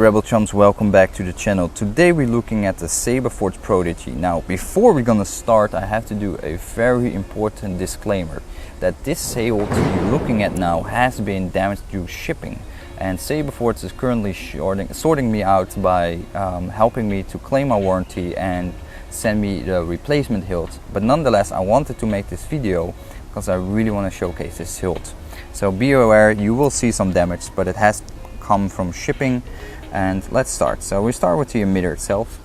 Rebel Chums, welcome back to the channel. Today we're looking at the Saberforge Prodigy. Now before we're gonna start, I have to do a very important disclaimer that this Hilt you're looking at now has been damaged due shipping, and Saberforge is currently sorting me out by helping me to claim my warranty and send me the replacement hilt. But nonetheless, I wanted to make this video because I really want to showcase this hilt. So be aware, you will see some damage, but it has come from shipping. And let's start. So we start with the emitter itself.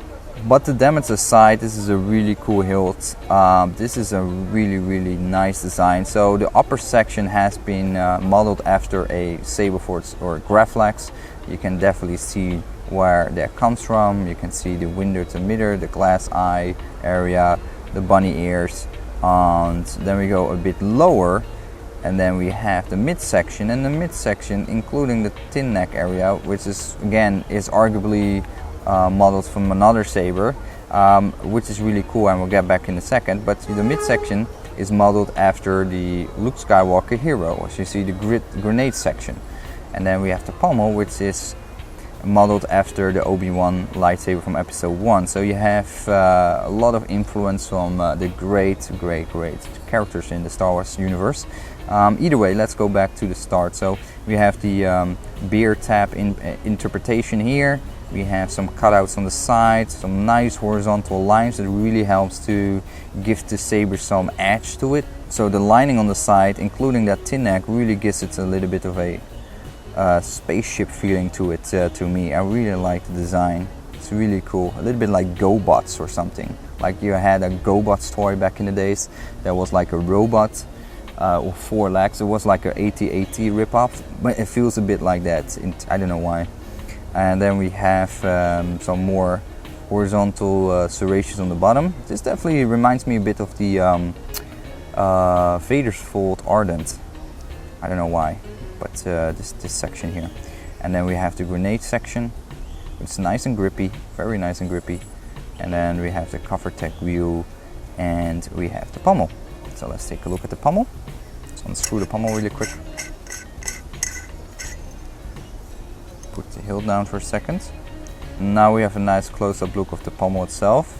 But the damage aside, this is a really cool hilt. This is a really nice design. So the upper section has been modeled after a Saberforge or Graflex. You can definitely see where that comes from. You can see the windowed emitter, the glass eye area, the bunny ears, and then we go a bit lower, and then we have the midsection, and the midsection including the tin neck area, which is again is arguably modeled from another saber, which is really cool, and we'll get back in a second. But the midsection is modeled after the Luke Skywalker hero, as you see the grenade section. And then we have the pommel, which is modeled after the Obi-Wan lightsaber from episode 1. So you have a lot of influence from the great characters in the Star Wars universe. Either way, let's go back to the start. So we have the beer tap interpretation here. We have some cutouts on the side, some nice horizontal lines that really helps to give the saber some edge to it. So the lining on the side, including that tin neck, really gives it a little bit of a spaceship feeling to it. To me, I really like the design. It's really cool, a little bit like GoBots or something. Like you had a GoBots toy back in the days that was like a robot with 4 legs. It was like a AT-AT ripoff, but it feels a bit like that. I don't know why. And then we have some more horizontal serrations on the bottom. This definitely reminds me a bit of the Vader's Fold Ardent. I don't know why, but this section here. And then we have the grenade section. It's nice and grippy, very nice and grippy. And then we have the cover tech wheel, and we have the pommel. So let's take a look at the pommel. So unscrew the pommel really quick. Put the hilt down for a second. Now we have a nice close-up look of the pommel itself.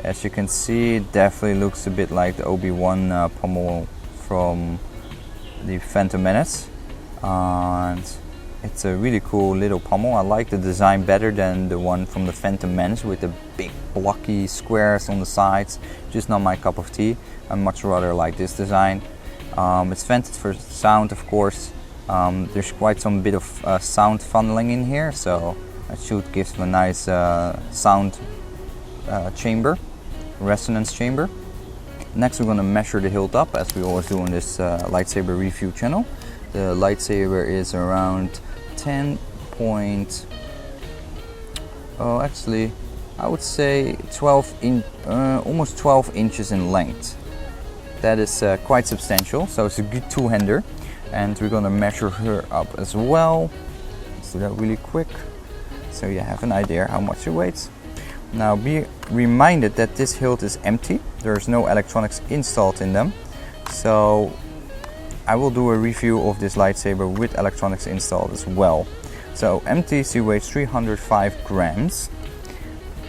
As you can see, it definitely looks a bit like the Obi-Wan pommel from the Phantom Menace. And it's a really cool little pommel. I like the design better than the one from the Phantom Menace with the big blocky squares on the sides. Just not my cup of tea. I much rather like this design. It's vented for sound, of course. There's quite some bit of sound funneling in here, so it should give a nice sound chamber, resonance chamber. Next we're going to measure the hilt up, as we always do on this lightsaber review channel. The lightsaber is around 10 point, actually I would say 12 almost 12 inches in length. That is quite substantial, so it's a good two-hander. And we're gonna measure her up as well. Let's do that really quick, so you have an idea how much she weighs. Now be reminded that this hilt is empty. There's no electronics installed in them. So I will do a review of this lightsaber with electronics installed as well. So empty, she weighs 305 grams.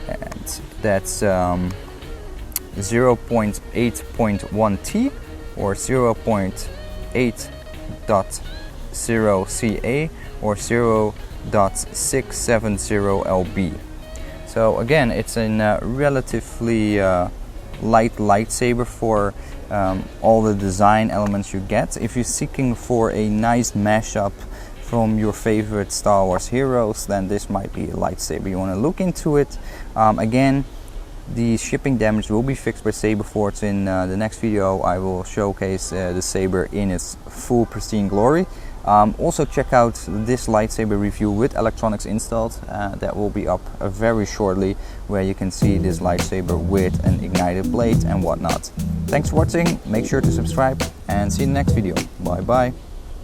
And that's 0.8.1 T or 0.8.0 CA or 0.670 LB. So again, it's a relatively light lightsaber for all the design elements you get. If you're seeking for a nice mashup from your favorite Star Wars heroes, then this might be a lightsaber you want to look into it. Again, the shipping damage will be fixed by Saberforge. In the next video I will showcase the saber in its full pristine glory. Also check out this lightsaber review with electronics installed. That will be up very shortly, where you can see this lightsaber with an ignited blade and whatnot. Thanks for watching, make sure to subscribe, and see you in the next video. Bye bye.